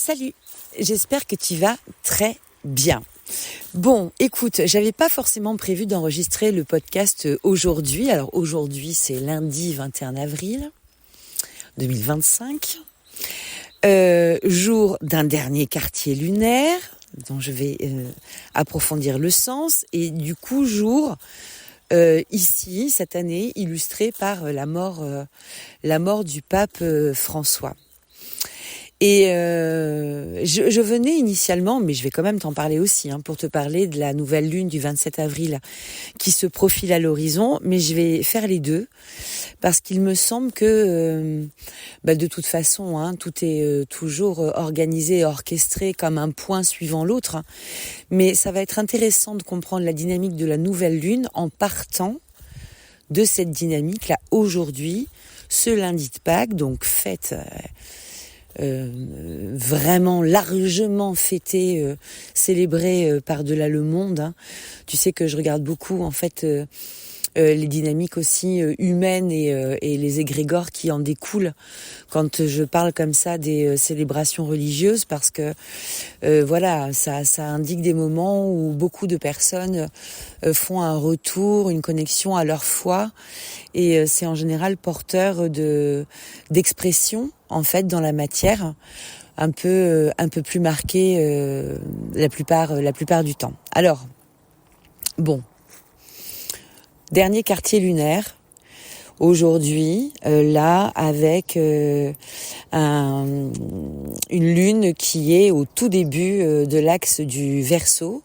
Salut, j'espère que tu vas très bien. Bon, écoute, j'avais pas forcément prévu d'enregistrer le podcast aujourd'hui. Alors aujourd'hui, c'est lundi 21 avril 2025, jour d'un dernier quartier lunaire, dont je vais approfondir le sens, et du coup, jour ici, cette année, illustré par la mort du pape François. Et je venais initialement, mais je vais quand même t'en parler aussi, pour te parler de la nouvelle lune du 27 avril qui se profile à l'horizon, mais je vais faire les deux, parce qu'il me semble que de toute façon, tout est toujours organisé et orchestré comme un point suivant l'autre, mais ça va être intéressant de comprendre la dynamique de la nouvelle lune en partant de cette dynamique-là aujourd'hui, ce lundi de Pâques, donc fête... vraiment largement fêté, célébré par-delà le monde. Tu sais que je regarde beaucoup en fait les dynamiques aussi humaines et les égrégores qui en découlent quand je parle comme ça des célébrations religieuses, parce que ça indique des moments où beaucoup de personnes font un retour, une connexion à leur foi, et c'est en général porteur d'expression en fait dans la matière, un peu plus marquée la plupart du temps. Alors bon, dernier quartier lunaire aujourd'hui, là avec une lune qui est au tout début de l'axe du Verseau,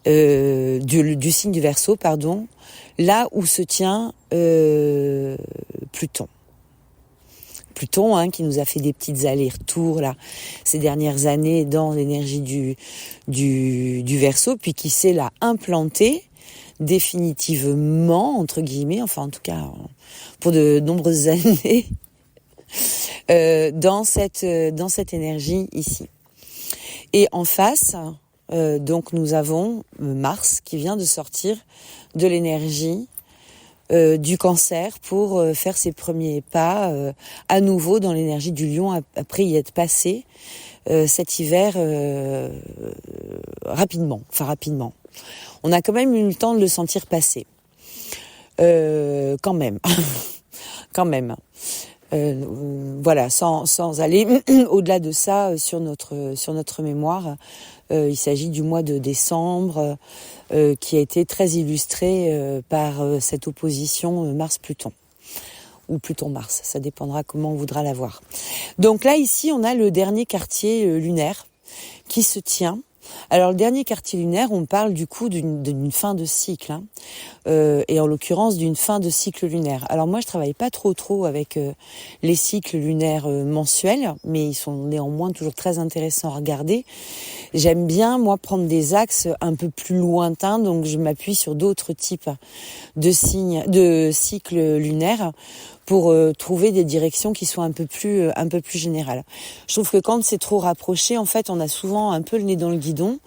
du signe du Verseau, pardon, là où se tient Pluton. Pluton, qui nous a fait des petites allers-retours là ces dernières années dans l'énergie du Verseau, puis qui s'est là implanté définitivement, entre guillemets, enfin en tout cas pour de nombreuses années, dans cette énergie ici. Et en face, donc nous avons Mars qui vient de sortir de l'énergie du Cancer pour faire ses premiers pas à nouveau dans l'énergie du Lion, après y être passé cet hiver rapidement. On a quand même eu le temps de le sentir passer. Quand même. Voilà, sans aller au-delà de ça sur notre mémoire. Il s'agit du mois de décembre qui a été très illustré par cette opposition Mars-Pluton. Ou Pluton-Mars, ça dépendra comment on voudra la voir. Donc là, ici, on a le dernier quartier lunaire qui se tient. Alors le dernier quartier lunaire, on parle du coup d'une fin de cycle, et en l'occurrence d'une fin de cycle lunaire. Alors moi je travaille pas trop avec les cycles lunaires mensuels, mais ils sont néanmoins toujours très intéressants à regarder. J'aime bien moi prendre des axes un peu plus lointains, donc je m'appuie sur d'autres types de cycles lunaires pour trouver des directions qui soient un peu plus générales. Je trouve que quand c'est trop rapproché, en fait, on a souvent un peu le nez dans le guidon.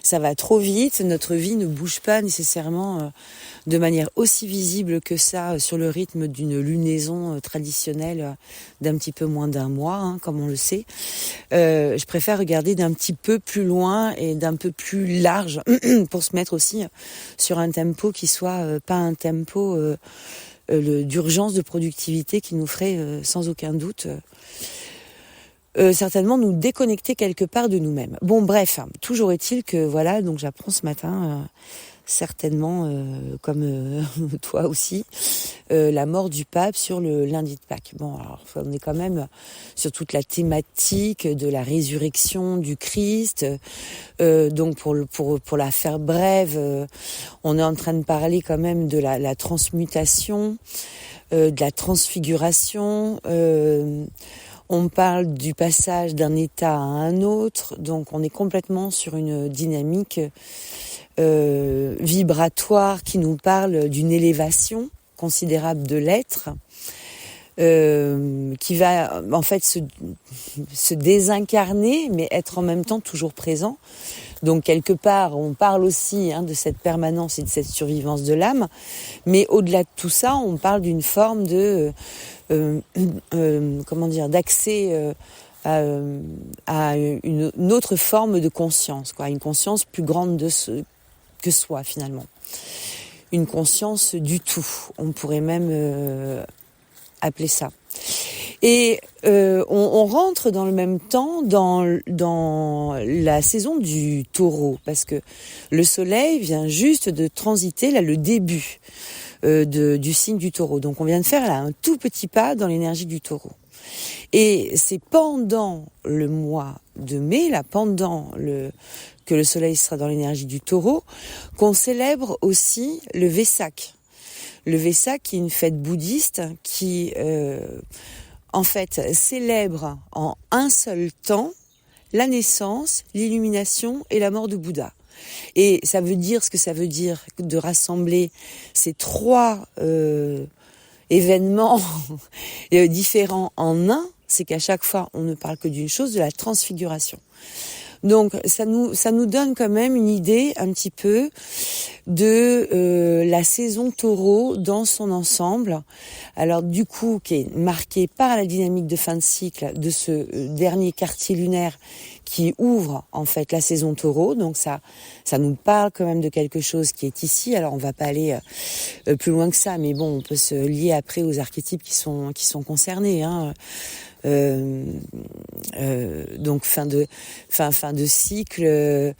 Ça va trop vite, notre vie ne bouge pas nécessairement de manière aussi visible que ça sur le rythme d'une lunaison traditionnelle d'un petit peu moins d'un mois, comme on le sait. Je préfère regarder d'un petit peu plus loin et d'un peu plus large pour se mettre aussi sur un tempo qui soit pas un tempo d'urgence de productivité qui nous ferait sans aucun doute certainement nous déconnecter quelque part de nous-mêmes. Bon, bref, toujours est-il que voilà, donc j'apprends ce matin certainement comme toi aussi la mort du pape sur le lundi de Pâques. Bon, alors on est quand même sur toute la thématique de la résurrection du Christ. Donc pour la faire brève, on est en train de parler quand même de la transmutation, de la transfiguration. On parle du passage d'un état à un autre, donc on est complètement sur une dynamique vibratoire qui nous parle d'une élévation considérable de l'être, qui va en fait se désincarner, mais être en même temps toujours présent. Donc quelque part, on parle aussi de cette permanence et de cette survivance de l'âme, mais au-delà de tout ça, on parle d'une forme de d'accès à une autre forme de conscience, quoi, une conscience plus grande que soi finalement, une conscience du tout, on pourrait même appeler ça. Et on rentre dans le même temps dans la saison du Taureau, parce que le Soleil vient juste de transiter là le début du signe du Taureau. Donc on vient de faire là un tout petit pas dans l'énergie du Taureau. Et c'est pendant le mois de mai, là, que le Soleil sera dans l'énergie du Taureau, qu'on célèbre aussi le Vesak. Le Vesak, qui est une fête bouddhiste qui, en fait, célèbre en un seul temps la naissance, l'illumination et la mort de Bouddha. Et ça veut dire ce que ça veut dire de rassembler ces trois événements différents en un, c'est qu'à chaque fois, on ne parle que d'une chose, de la transfiguration. Donc, ça nous donne quand même une idée un petit peu de la saison Taureau dans son ensemble. Alors, du coup, qui est marquée par la dynamique de fin de cycle de ce dernier quartier lunaire qui ouvre en fait la saison Taureau. Donc ça nous parle quand même de quelque chose qui est ici. Alors on va pas aller plus loin que ça, mais bon, on peut se lier après aux archétypes qui sont concernés. Hein. Donc fin de cycle.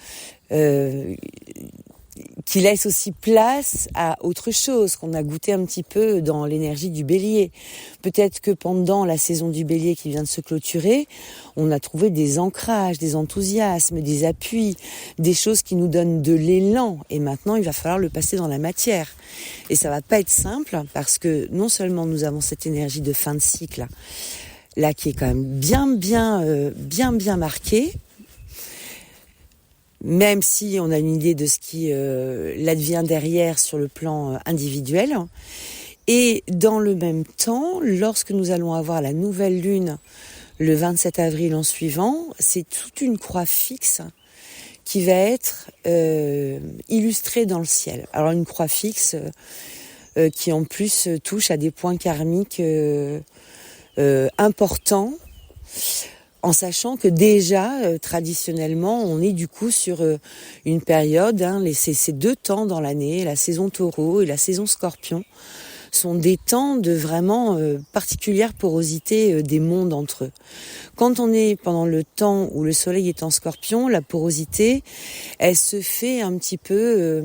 Qui laisse aussi place à autre chose qu'on a goûté un petit peu dans l'énergie du Bélier. Peut-être que pendant la saison du Bélier qui vient de se clôturer, on a trouvé des ancrages, des enthousiasmes, des appuis, des choses qui nous donnent de l'élan. Et maintenant, il va falloir le passer dans la matière. Et ça va pas être simple parce que non seulement nous avons cette énergie de fin de cycle là qui est quand même bien marquée. Même si on a une idée de ce qui l'advient derrière sur le plan individuel. Et dans le même temps, lorsque nous allons avoir la nouvelle lune le 27 avril en suivant, c'est toute une croix fixe qui va être illustrée dans le ciel. Alors une croix fixe qui en plus touche à des points karmiques importants, en sachant que déjà, traditionnellement, on est du coup sur une période, ces deux temps dans l'année, la saison Taureau et la saison Scorpion, sont des temps de vraiment particulière porosité des mondes entre eux. Quand on est pendant le temps où le Soleil est en Scorpion, la porosité, elle se fait un petit peu,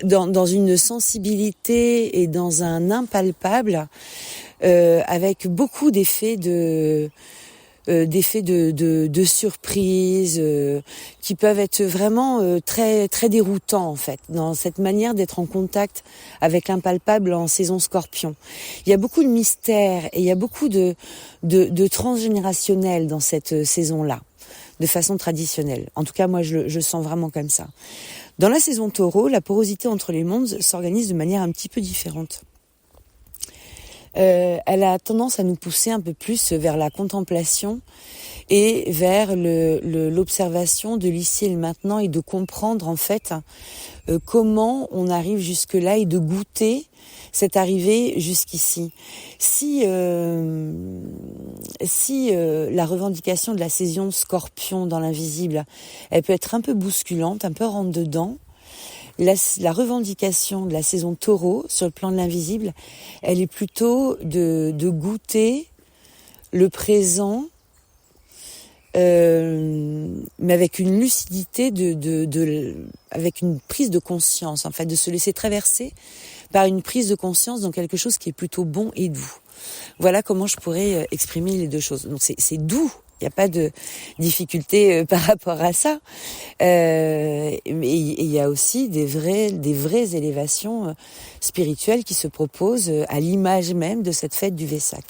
dans une sensibilité et dans un impalpable, avec beaucoup d'effets de surprise qui peuvent être vraiment très très déroutants en fait dans cette manière d'être en contact avec l'impalpable en saison Scorpion. Il y a beaucoup de mystères et il y a beaucoup de transgénérationnel dans cette saison-là, de façon traditionnelle. En tout cas, moi, je sens vraiment comme ça. Dans la saison Taureau, la porosité entre les mondes s'organise de manière un petit peu différente. Elle a tendance à nous pousser un peu plus vers la contemplation et vers l'observation de l'ici et le maintenant et de comprendre en fait comment on arrive jusque-là et de goûter cette arrivée jusqu'ici. Si la revendication de la saison Scorpion dans l'invisible, elle peut être un peu bousculante, un peu rentre dedans, la revendication de la saison Taureau sur le plan de l'invisible, elle est plutôt de goûter le présent, mais avec une lucidité, avec une prise de conscience, en fait, de se laisser traverser par une prise de conscience dans quelque chose qui est plutôt bon et doux. Voilà comment je pourrais exprimer les deux choses. Donc c'est doux. Il n'y a pas de difficulté par rapport à ça. Mais il y a aussi des vraies élévations spirituelles qui se proposent à l'image même de cette fête du Vesak.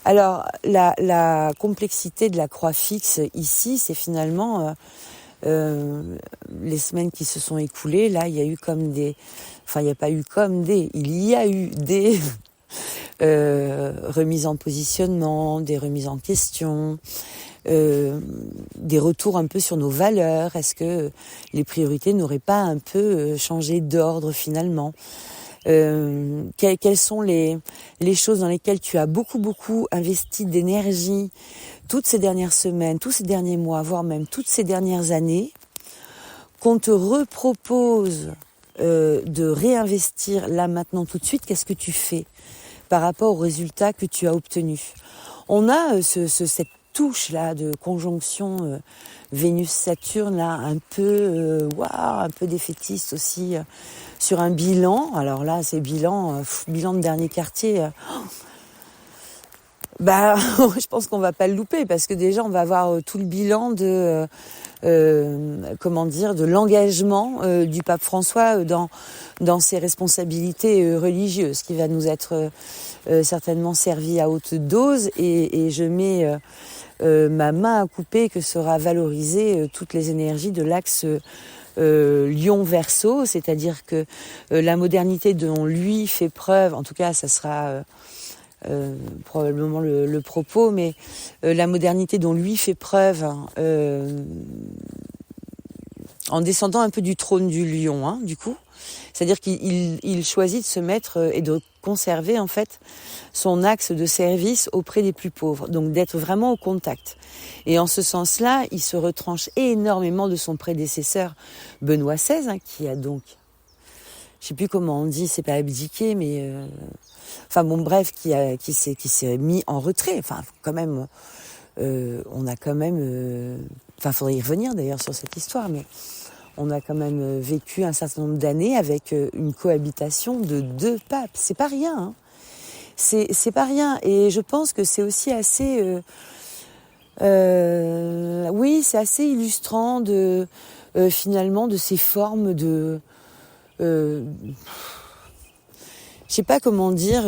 Alors, la complexité de la croix fixe ici, c'est finalement les semaines qui se sont écoulées. Là, il y a eu des remises en positionnement, des remises en question, des retours un peu sur nos valeurs. Est-ce que les priorités n'auraient pas un peu changé d'ordre finalement ? quelles sont les choses dans lesquelles tu as beaucoup investi d'énergie toutes ces dernières semaines, tous ces derniers mois, voire même toutes ces dernières années, qu'on te repropose de réinvestir là maintenant tout de suite. Qu'est-ce que tu fais par rapport aux résultats que tu as obtenus? On a cette touche là de conjonction Vénus-Saturne là un peu défaitiste aussi sur un bilan. Alors là c'est bilan de dernier quartier. Je pense qu'on va pas le louper parce que déjà on va avoir tout le bilan de de l'engagement du pape François dans ses responsabilités religieuses, qui va nous être certainement servi à haute dose, et je mets ma main à couper que sera valorisée toutes les énergies de l'axe Lion-Verseau, c'est-à-dire que la modernité dont lui fait preuve, en tout cas ça sera probablement le propos, mais la modernité dont lui fait preuve en descendant un peu du trône du lion, du coup, c'est-à-dire qu'il choisit de se mettre et de conserver en fait son axe de service auprès des plus pauvres, donc d'être vraiment au contact. Et en ce sens-là, il se retranche énormément de son prédécesseur Benoît XVI, qui a donc, je sais plus comment on dit, c'est pas abdiqué, mais qui s'est mis en retrait. Enfin, quand même, on a quand même, faudrait y revenir d'ailleurs sur cette histoire, mais on a quand même vécu un certain nombre d'années avec une cohabitation de 2 papes. C'est pas rien, hein. C'est pas rien. Et je pense que c'est aussi assez, c'est assez illustrant de finalement de ces formes de je sais pas comment dire,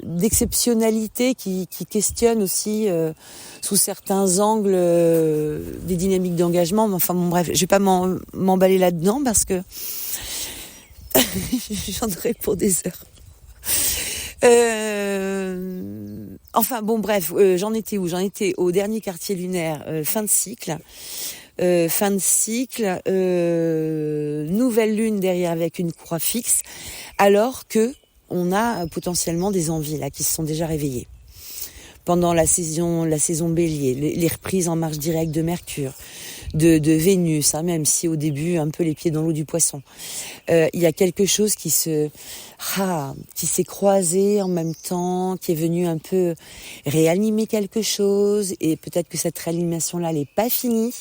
d'exceptionnalité qui questionne aussi sous certains angles des dynamiques d'engagement. Enfin bon, bref, je vais pas m'emballer là-dedans parce que j'en aurais pour des heures. J'en étais où ? J'en étais au dernier quartier lunaire, fin de cycle. Nouvelle lune derrière avec une croix fixe, alors que on a potentiellement des envies là qui se sont déjà réveillées pendant la saison Bélier, les reprises en marche directe de Mercure, de Vénus, même si au début un peu les pieds dans l'eau du Poisson. Il y a quelque chose qui s'est croisé en même temps, qui est venu un peu réanimer quelque chose, et peut-être que cette réanimation-là n'est pas finie.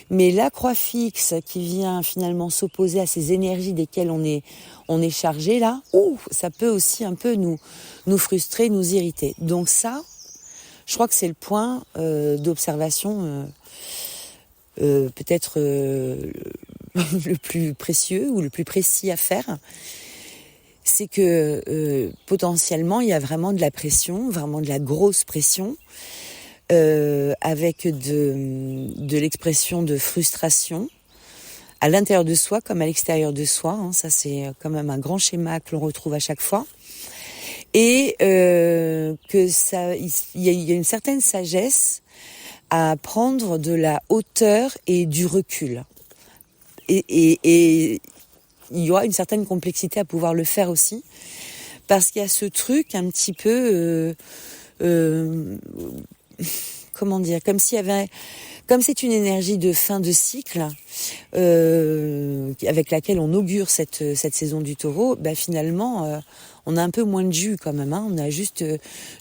Mais la croix fixe qui vient finalement s'opposer à ces énergies desquelles on est chargé là, ça peut aussi un peu nous frustrer, nous irriter. Donc ça, je crois que c'est le point d'observation peut-être le plus précieux ou le plus précis à faire. C'est que potentiellement il y a vraiment de la pression, vraiment de la grosse pression, avec de l'expression de frustration à l'intérieur de soi comme à l'extérieur de soi. Ça c'est quand même un grand schéma que l'on retrouve à chaque fois. Et que ça, il y a une certaine sagesse à prendre de la hauteur et du recul. Et il y aura une certaine complexité à pouvoir le faire aussi, parce qu'il y a ce truc un petit peu, comment dire, comme c'est une énergie de fin de cycle, avec laquelle on augure cette saison du Taureau, finalement, on a un peu moins de jus quand même. On a juste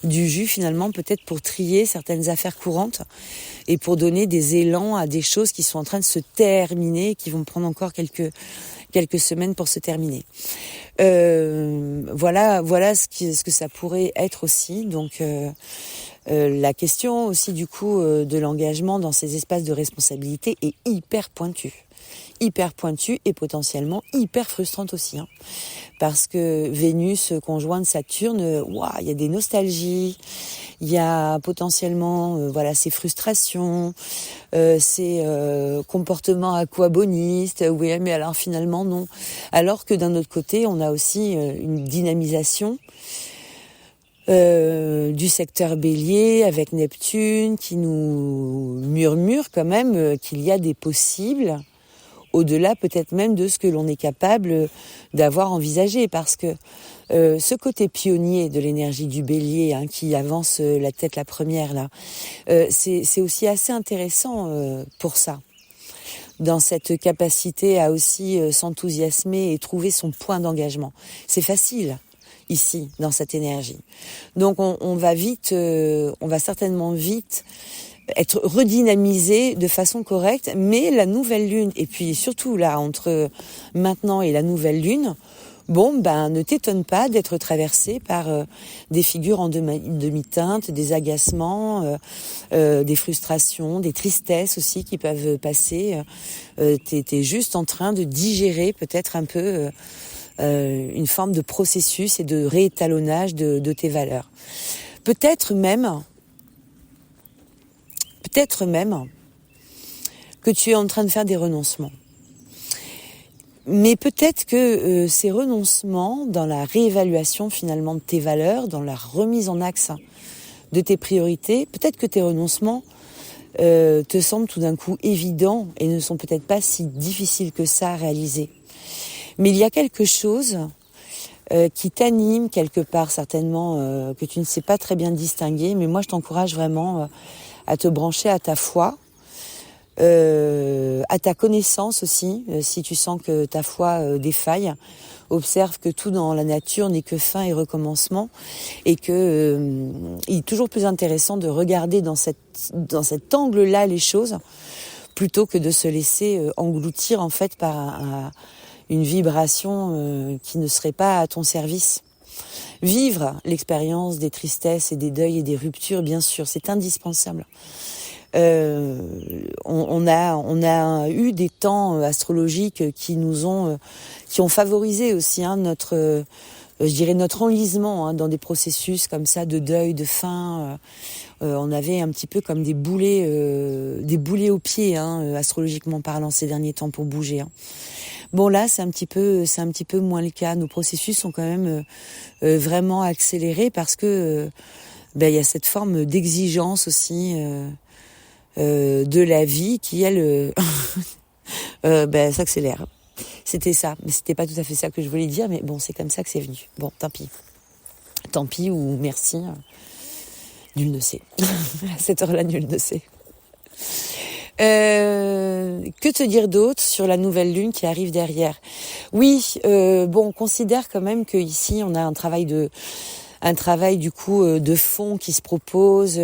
du jus finalement, peut-être pour trier certaines affaires courantes et pour donner des élans à des choses qui sont en train de se terminer, qui vont prendre encore quelques semaines pour se terminer. Voilà ce que ça pourrait être aussi. Donc la question aussi du coup de l'engagement dans ces espaces de responsabilité est hyper pointue et potentiellement hyper frustrante aussi, parce que Vénus conjointe Saturne, il y a des nostalgies, il y a potentiellement ces frustrations, ces comportements aquabonistes, mais alors finalement non, alors que d'un autre côté on a aussi une dynamisation du secteur Bélier avec Neptune qui nous murmure quand même qu'il y a des possibles au-delà peut-être même de ce que l'on est capable d'avoir envisagé, parce que ce côté pionnier de l'énergie du Bélier, hein, qui avance la tête la première là, c'est aussi assez intéressant pour ça, dans cette capacité à aussi s'enthousiasmer et trouver son point d'engagement. C'est facile ici dans cette énergie. Donc on va certainement vite être redynamisé de façon correcte, mais la nouvelle lune, et puis surtout là, entre maintenant et la nouvelle lune, ne t'étonne pas d'être traversé par des figures en demi-teinte, des agacements, des frustrations, des tristesses aussi qui peuvent passer. T'es juste en train de digérer peut-être un peu une forme de processus et de réétalonnage de tes valeurs. Peut-être même que tu es en train de faire des renoncements. Mais peut-être que ces renoncements, dans la réévaluation finalement de tes valeurs, dans la remise en axe de tes priorités, peut-être que tes renoncements te semblent tout d'un coup évidents et ne sont peut-être pas si difficiles que ça à réaliser. Mais il y a quelque chose qui t'anime quelque part certainement, que tu ne sais pas très bien distinguer, mais moi je t'encourage vraiment à te brancher à ta foi, à ta connaissance aussi, si tu sens que ta foi défaille. Observe que tout dans la nature n'est que fin et recommencement, et que il est toujours plus intéressant de regarder dans cet angle-là les choses, plutôt que de se laisser engloutir en fait par une vibration qui ne serait pas à ton service. Vivre l'expérience des tristesses et des deuils et des ruptures, bien sûr, c'est indispensable. On a eu des temps astrologiques qui ont favorisé aussi notre enlisement dans des processus comme ça de deuil, de fin. On avait un petit peu comme des boulets aux pieds, astrologiquement parlant, ces derniers temps pour bouger. Bon, là, c'est un petit peu moins le cas. Nos processus sont quand même vraiment accélérés parce que il y a cette forme d'exigence aussi de la vie qui, elle, s'accélère. C'était ça, mais c'était pas tout à fait ça que je voulais dire, mais bon, c'est comme ça que c'est venu. Bon, tant pis. Tant pis ou merci. Nul ne sait. À cette heure-là, nul ne sait. Que te dire d'autre sur la nouvelle lune qui arrive derrière ? Oui, on considère quand même que ici on a un travail du coup de fond qui se propose,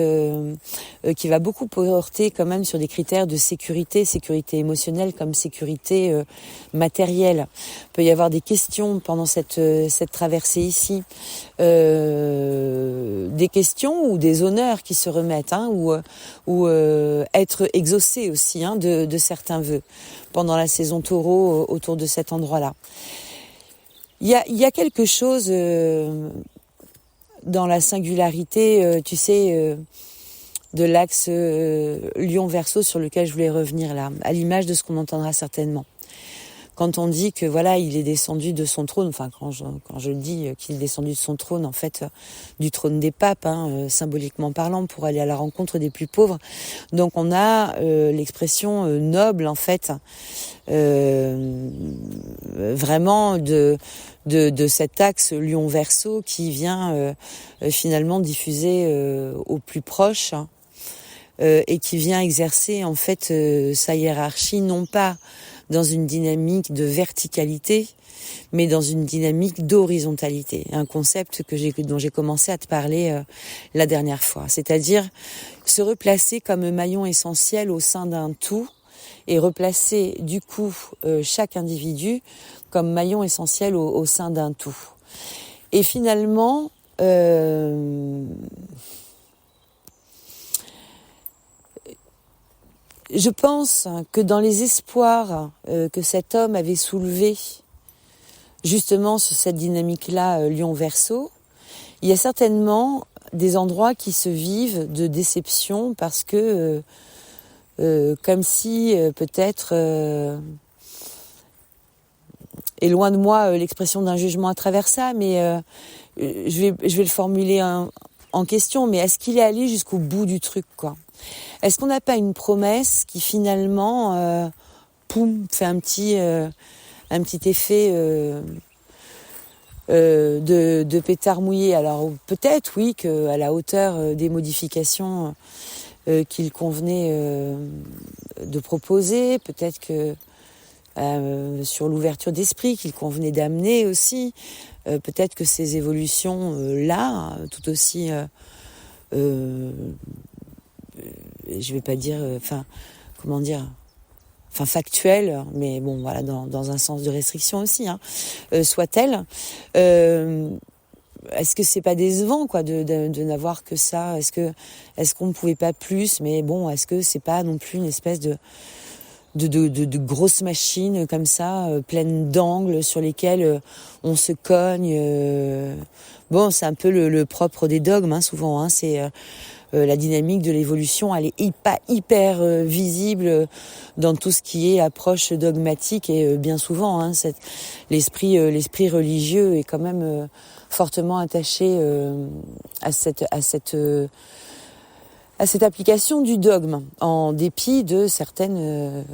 qui va beaucoup porter quand même sur des critères de sécurité émotionnelle comme sécurité matérielle. Il peut y avoir des questions pendant cette traversée ici, des questions ou des honneurs qui se remettent, ou être exaucé aussi de certains vœux pendant la saison Taureau autour de cet endroit-là. Il y a quelque chose dans la singularité, de l'axe Lion-Verseau sur lequel je voulais revenir là, à l'image de ce qu'on entendra certainement. Quand on dit que voilà, il est descendu de son trône, enfin quand je dis qu'il est descendu de son trône, en fait, du trône des papes, symboliquement parlant, pour aller à la rencontre des plus pauvres. Donc on a l'expression noble, en fait, vraiment de cet axe Lion-Verseau qui vient finalement diffuser au plus proche, et qui vient exercer en fait sa hiérarchie non pas dans une dynamique de verticalité, mais dans une dynamique d'horizontalité. Un concept dont j'ai commencé à te parler la dernière fois. C'est-à-dire se replacer comme maillon essentiel au sein d'un tout et replacer du coup chaque individu comme maillon essentiel au sein d'un tout. Et finalement, je pense que dans les espoirs que cet homme avait soulevés, justement sur cette dynamique-là, Lion-Verseau, il y a certainement des endroits qui se vivent de déception parce que, comme si peut-être, et loin de moi l'expression d'un jugement à travers ça, mais je vais le formuler en question, mais est-ce qu'il est allé jusqu'au bout du truc, quoi ? Est-ce qu'on n'a pas une promesse qui finalement poum, fait un petit effet de pétard mouillé. Alors peut-être oui qu'à la hauteur des modifications qu'il convenait de proposer, peut-être que sur l'ouverture d'esprit qu'il convenait d'amener aussi, peut-être que ces évolutions là, tout aussi, je vais pas dire, comment dire, factuelles, mais bon voilà, dans un sens de restriction aussi, soit-elle. Est-ce que c'est pas décevant quoi de n'avoir que ça? Est-ce qu'on ne pouvait pas plus? Mais bon, est-ce que c'est pas non plus une espèce de grosses machines comme ça, pleines d'angles sur lesquels on se cogne? Bon, c'est un peu le propre des dogmes, souvent. C'est la dynamique de l'évolution, elle est hyper visible dans tout ce qui est approche dogmatique et bien souvent, l'esprit religieux est quand même fortement attaché à cette application du dogme, en dépit de certaines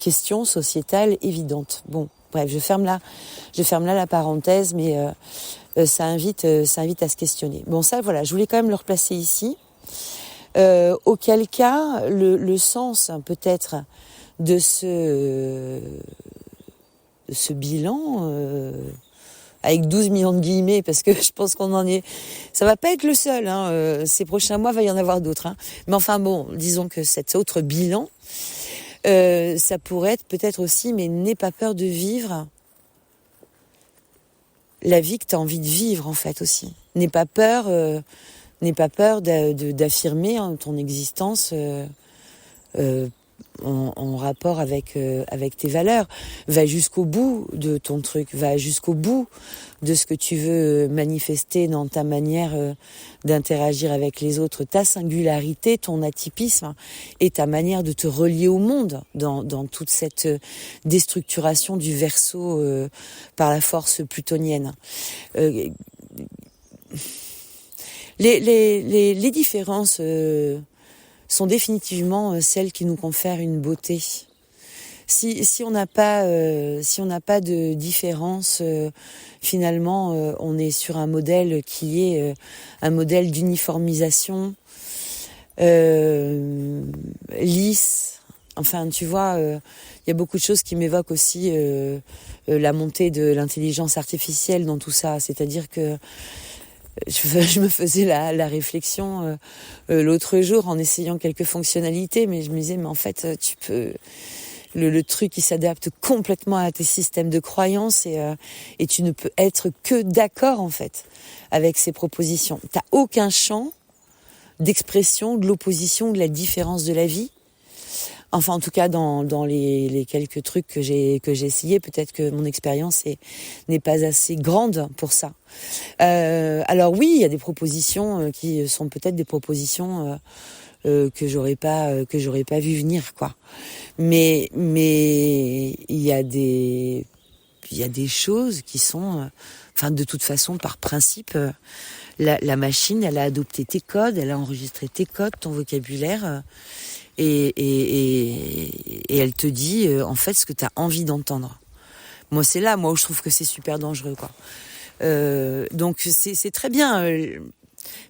questions sociétales évidentes. Bon, bref, je ferme là la parenthèse, mais ça invite à se questionner. Bon, ça, voilà, je voulais quand même le replacer ici. Auquel cas, le sens peut-être de ce bilan, avec 12 millions de guillemets, parce que je pense qu'on en est... Ça va pas être le seul, ces prochains mois, il va y en avoir d'autres. Mais enfin bon, disons que cet autre bilan, ça pourrait être peut-être aussi, mais n'aie pas peur de vivre la vie que tu as envie de vivre, en fait, aussi. N'aie pas peur d'affirmer ton existence en rapport avec tes valeurs. Va jusqu'au bout de ton truc, va jusqu'au bout de ce que tu veux manifester dans ta manière d'interagir avec les autres, ta singularité, ton atypisme et ta manière de te relier au monde dans toute cette déstructuration du verso par la force plutonienne. Les différences sont définitivement celles qui nous confèrent une beauté. Si on n'a pas de différence, finalement, on est sur un modèle qui est un modèle d'uniformisation lisse. Enfin, tu vois, il y a beaucoup de choses qui m'évoquent aussi la montée de l'intelligence artificielle dans tout ça. C'est-à-dire que je me faisais la réflexion l'autre jour en essayant quelques fonctionnalités, mais je me disais, mais en fait, tu peux... Le truc qui s'adapte complètement à tes systèmes de croyances et tu ne peux être que d'accord, en fait, avec ces propositions. T'as aucun champ d'expression de l'opposition, de la différence de la vie. Enfin, en tout cas, dans les quelques trucs que j'ai essayé, peut-être que mon expérience n'est pas assez grande pour ça. Alors oui, il y a des propositions qui sont peut-être des propositions que j'aurais pas vu venir, quoi. Mais il y a des choses qui sont, de toute façon, par principe, la machine, elle a adopté tes codes, elle a enregistré tes codes, ton vocabulaire. Et elle te dit en fait ce que tu as envie d'entendre. Moi c'est là où je trouve que c'est super dangereux, quoi. Donc c'est très bien,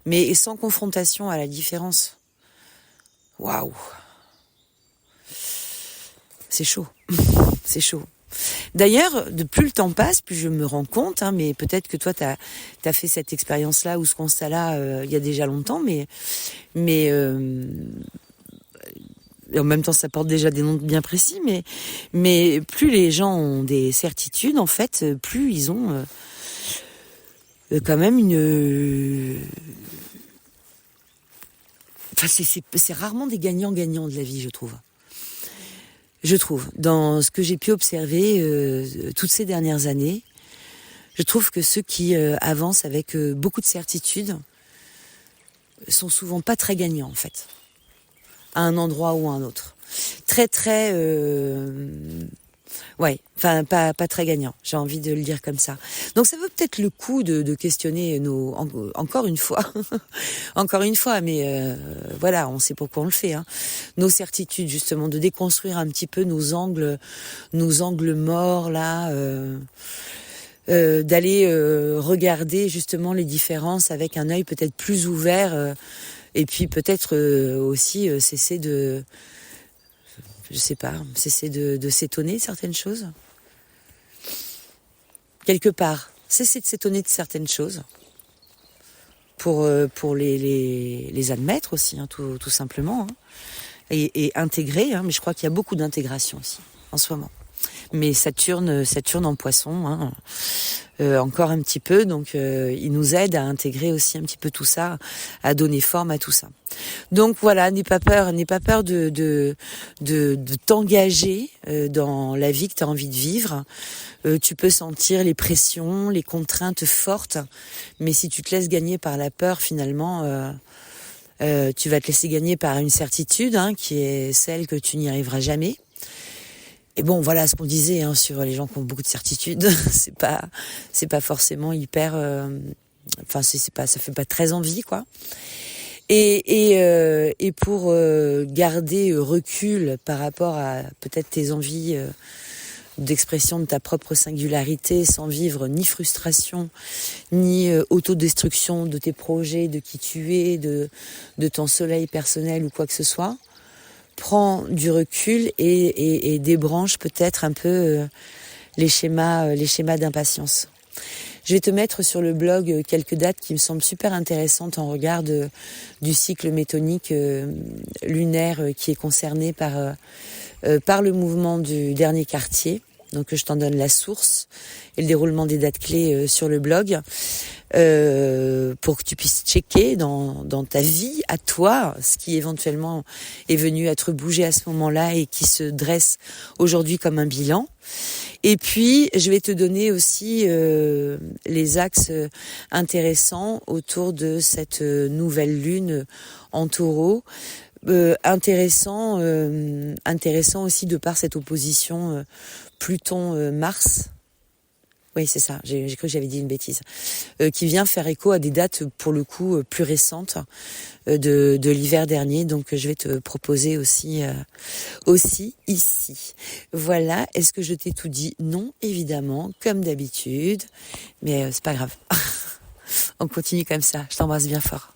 mais sans confrontation à la différence. Waouh, c'est chaud. C'est chaud. D'ailleurs, de plus le temps passe, plus je me rends compte, mais peut-être que toi t'as fait cette expérience-là ou ce constat-là il y a déjà longtemps, mais et en même temps, ça porte déjà des noms bien précis, mais plus les gens ont des certitudes, en fait, plus ils ont quand même une... c'est rarement des gagnants-gagnants de la vie, je trouve. Dans ce que j'ai pu observer toutes ces dernières années, je trouve que ceux qui avancent avec beaucoup de certitude sont souvent pas très gagnants, en fait, à un endroit ou à un autre. Très, très Ouais, enfin pas très gagnant. J'ai envie de le dire comme ça. Donc ça vaut peut-être le coup de questionner encore une fois, encore une fois. Mais voilà, on sait pourquoi on le fait. Hein. Nos certitudes, justement, de déconstruire un petit peu nos angles morts là. D'aller regarder justement les différences avec un œil peut-être plus ouvert et puis peut-être aussi cesser de, je sais pas, cesser de s'étonner de certaines choses. Quelque part, cesser de s'étonner de certaines choses pour les admettre aussi, hein, tout simplement, hein, et intégrer. Hein, mais je crois qu'il y a beaucoup d'intégration aussi en ce moment. Mais Saturne en Poisson, hein, encore un petit peu, donc il nous aide à intégrer aussi un petit peu tout ça, à donner forme à tout ça. Donc voilà, n'aie pas peur de t'engager dans la vie que tu as envie de vivre. Tu peux sentir les pressions, les contraintes fortes, mais si tu te laisses gagner par la peur, finalement, tu vas te laisser gagner par une certitude, hein, qui est celle que tu n'y arriveras jamais. Et bon, voilà ce qu'on disait, hein, sur les gens qui ont beaucoup de certitudes. c'est pas forcément hyper. Enfin, ça fait pas très envie, quoi. Et pour garder recul par rapport à peut-être tes envies d'expression de ta propre singularité, sans vivre ni frustration, ni autodestruction de tes projets, de qui tu es, de ton soleil personnel ou quoi que ce soit. Prends du recul et débranche peut-être un peu les schémas d'impatience. Je vais te mettre sur le blog quelques dates qui me semblent super intéressantes en regard du cycle métonique lunaire qui est concerné par le mouvement du dernier quartier. Donc je t'en donne la source et le déroulement des dates clés sur le blog. Pour que tu puisses checker dans ta vie à toi ce qui éventuellement est venu être bougé à ce moment-là et qui se dresse aujourd'hui comme un bilan. Et puis je vais te donner aussi les axes intéressants autour de cette nouvelle lune en Taureau. Intéressant aussi de par cette opposition Pluton-Mars. Oui, c'est ça, j'ai cru que j'avais dit une bêtise. Qui vient faire écho à des dates, pour le coup, plus récentes de l'hiver dernier. Donc, je vais te proposer aussi ici. Voilà, est-ce que je t'ai tout dit? Non, évidemment, comme d'habitude. Mais c'est pas grave. On continue comme ça. Je t'embrasse bien fort.